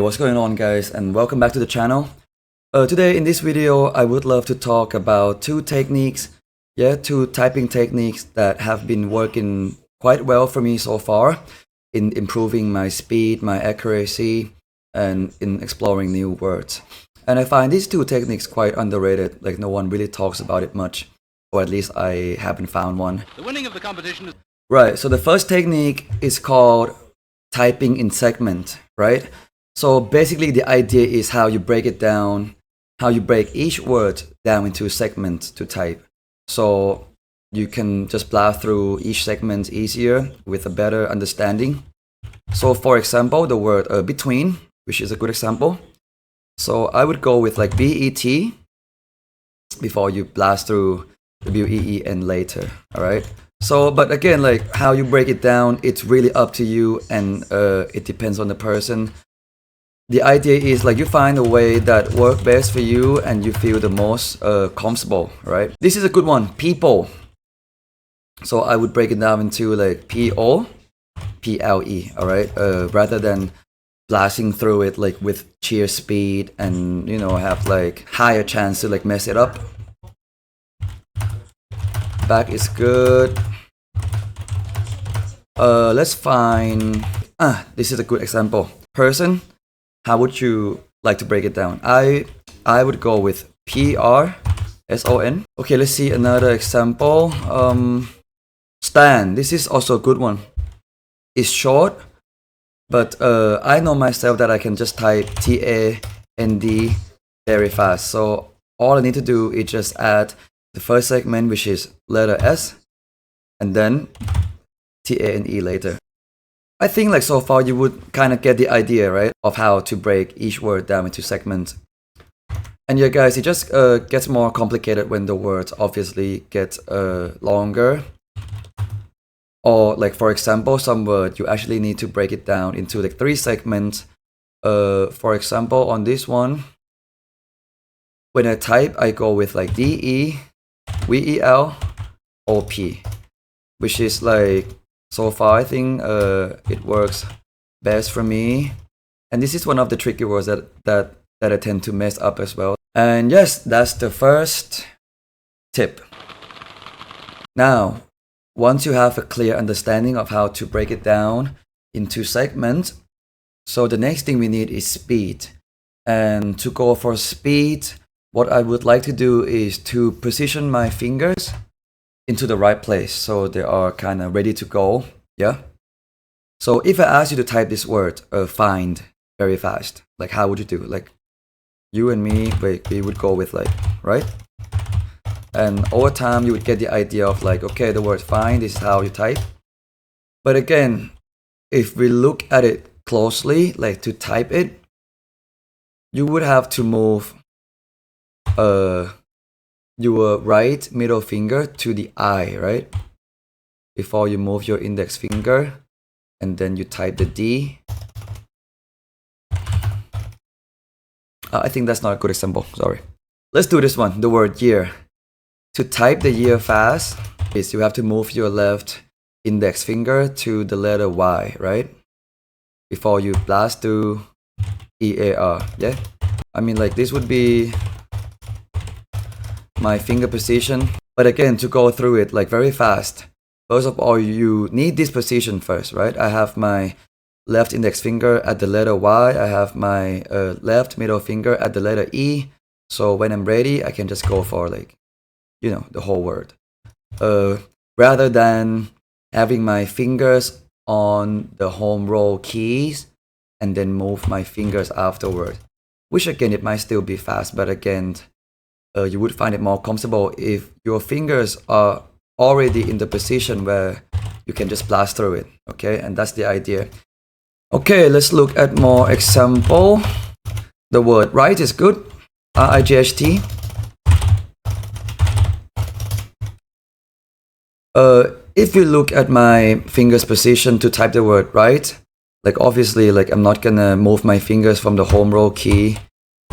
What's going on, guys, and welcome back to the channel. Today in this video I would love to talk about two typing techniques that have been working quite well for me so far in improving my speed, my accuracy, and in exploring new words. And I find these two techniques quite underrated, like no one really talks about it much, or at least I haven't found one. The winning of the competition is... Right, so the first technique is called typing in segment, right? So basically the idea is how you break it down, how you break each word down into segments to type. So you can just blast through each segment easier with a better understanding. So for example, the word between, which is a good example. So I would go with like BET before you blast through WEEN later, all right? So, but again, like how you break it down, it's really up to you, and it depends on the person. The idea is like you find a way that works best for you and you feel the most comfortable, right? This is a good one, people. So I would break it down into like POPLE, all right? Rather than blasting through it like with sheer speed and, you know, have like higher chance to like mess it up. Back is good. Let's find, this is a good example. Person, how would you like to break it down? I would go with PRSON. Okay, let's see another example. Stan, this is also a good one. It's short, but I know myself that I can just type TAND very fast. So all I need to do is just add the first segment, which is letter S, and then TANE later. I think like so far you would kind of get the idea, right, of how to break each word down into segments. And yeah, guys, it just gets more complicated when the words obviously get longer. Or like, for example, some word you actually need to break it down into like 3 segments. For example, on this one, when I type, I go with like DE, VEL, OP, which is like, so far I think it works best for me. And this is one of the tricky words that I tend to mess up as well. And yes, that's the first tip. Now, once you have a clear understanding of how to break it down into segments, so the next thing we need is speed. And to go for speed, what I would like to do is to position my fingers into the right place so they are kind of ready to go. Yeah. So if I ask you to type this word, find, very fast, like how would you do? Like you and me, we would go with like, right? And over time you would get the idea of like, okay, the word find, this is how you type. But again, if we look at it closely, like to type it, you would have to move your right middle finger to the I, right? Before you move your index finger, and then you type the D. I think that's not a good example, sorry. Let's do this one, the word year. To type the year fast, is you have to move your left index finger to the letter Y, right? Before you blast through EAR, yeah? I mean, like this would be my finger position. But again, to go through it like very fast, first of all, you need this position first, right? I have my left index finger at the letter Y. I have my left middle finger at the letter E. So when I'm ready, I can just go for like, you know, the whole word. Rather than having my fingers on the home row keys and then move my fingers afterward, which again, it might still be fast, but again, you would find it more comfortable if your fingers are already in the position where you can just blast through it, okay? And that's the idea. Okay, let's look at more example. The word right is good, RIGHT. If you look at my fingers position to type the word right, like obviously, like I'm not gonna move my fingers from the home row key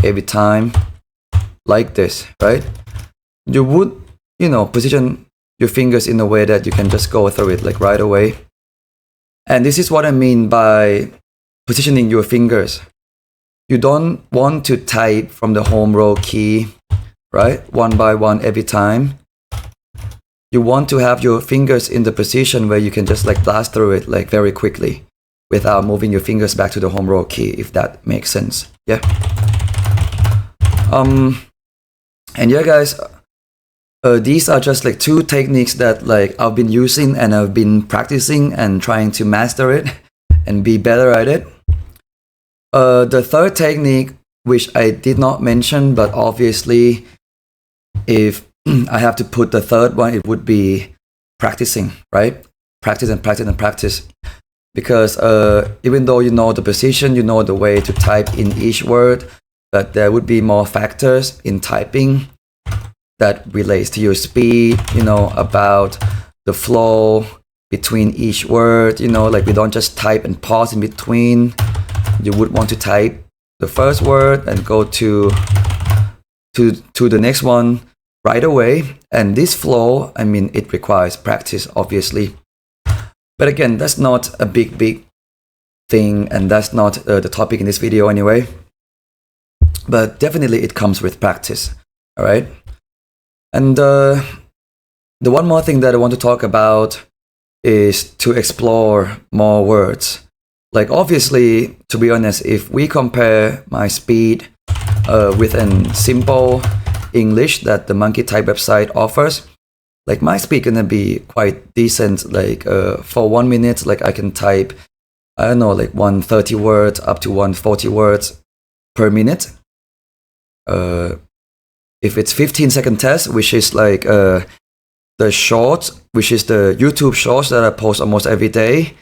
every time like this, right? You would, you know, position your fingers in a way that you can just go through it like right away. And this is what I mean by positioning your fingers. you don't want to type from the home row key, right? One by one every time. You want to have your fingers in the position where you can just like blast through it like very quickly without moving your fingers back to the home row key, if that makes sense. Yeah. And yeah, guys, these are just like 2 techniques that like I've been using and I've been practicing and trying to master it and be better at it. The third technique, which I did not mention, but obviously if I have to put the third one, it would be practicing, right? Practice and practice and practice. Because even though you know the position, you know the way to type in each word, but there would be more factors in typing that relates to your speed, you know, about the flow between each word, you know, like we don't just type and pause in between. You would want to type the first word and go to the next one right away. And this flow, I mean, it requires practice, obviously. But again, that's not a big thing, and that's not the topic in this video anyway. But definitely it comes with practice, all right? And the one more thing that I want to talk about is to explore more words. Like obviously, to be honest, if we compare my speed with a simple English that the Monkey Type website offers, like my speed gonna be quite decent. Like for 1 minute, like I can type, I don't know, like 130 words up to 140 words per minute. If it's 15-second test, which is like the shorts, which is the YouTube shorts that I post almost every day,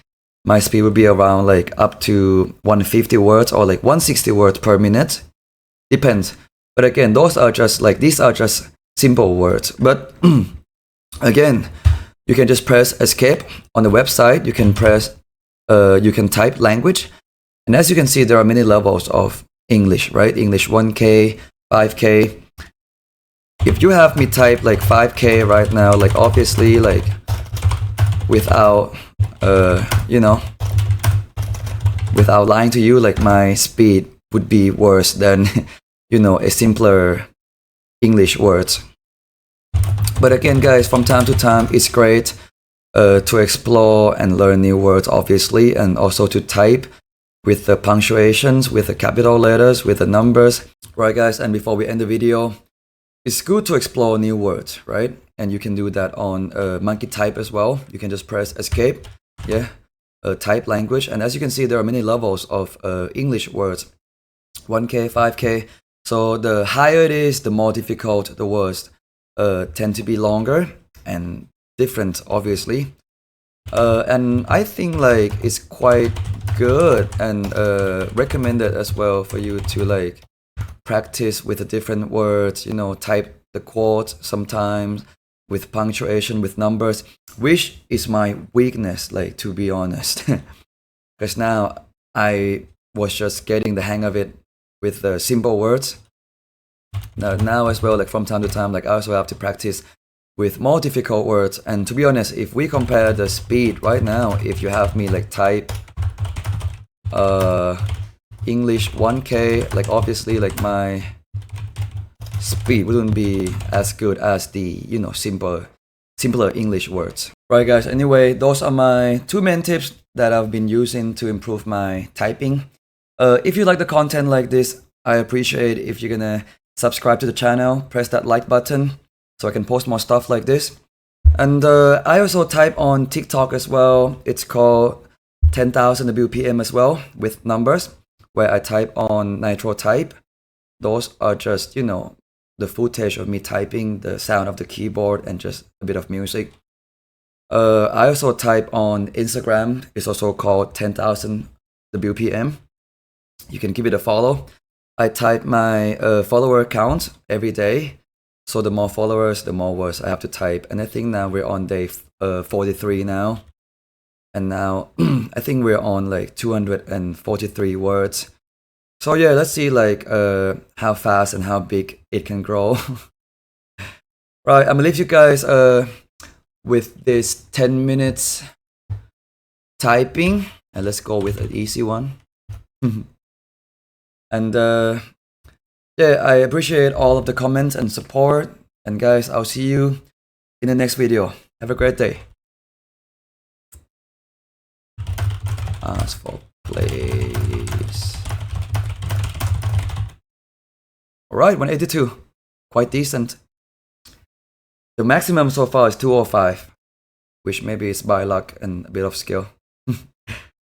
my speed would be around like up to 150 words or like 160 words per minute. Depends. But again, those are just like, these are just simple words. But again, you can just press escape on the website. You can press, you can type language. And as you can see, there are many levels of English, right? English 1K, 5K. If you have me type like 5K right now, like obviously like without, you know, without lying to you, like my speed would be worse than, you know, a simpler English words. But again, guys, from time to time, it's great to explore and learn new words, obviously, and also to type with the punctuations, with the capital letters, with the numbers. Right, guys, and before we end the video, it's good to explore new words, right? And you can do that on Monkey Type as well. You can just press escape, yeah, type language. And as you can see, there are many levels of English words, 1K, 5K. So the higher it is, the more difficult the words tend to be longer and different, obviously. And I think like it's quite good and recommended as well for you to like practice with the different words, you know, type the quotes sometimes with punctuation, with numbers, which is my weakness, like to be honest. Because now I was just getting the hang of it with the simple words. Now as well, like from time to time, like I also have to practice with more difficult words. And to be honest, if we compare the speed right now, if you have me like type English 1K, like obviously like my speed wouldn't be as good as the, you know, simpler English words. Right, guys, anyway, those are my 2 main tips that I've been using to improve my typing. If you like the content like this, I appreciate if you're gonna subscribe to the channel, press that like button so I can post more stuff like this. And I also type on TikTok as well. It's called 10,000 WPM as well, with numbers, where I type on Nitro Type. Those are just, you know, the footage of me typing, the sound of the keyboard, and just a bit of music. I also type on Instagram. It's also called 10,000 WPM. You can give it a follow. I type my follower count every day. So the more followers, the more words I have to type. And I think now we're on day 43 now. And now I think we're on like 243 words. So yeah, let's see like how fast and how big it can grow. Right, I'm gonna leave you guys with this 10 minutes typing. And let's go with an easy one. And yeah, I appreciate all of the comments and support. And guys, I'll see you in the next video. Have a great day. Ask for plays. Alright, 182. Quite decent. The maximum so far is 205, which maybe is by luck and a bit of skill.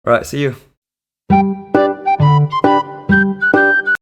Alright, see you.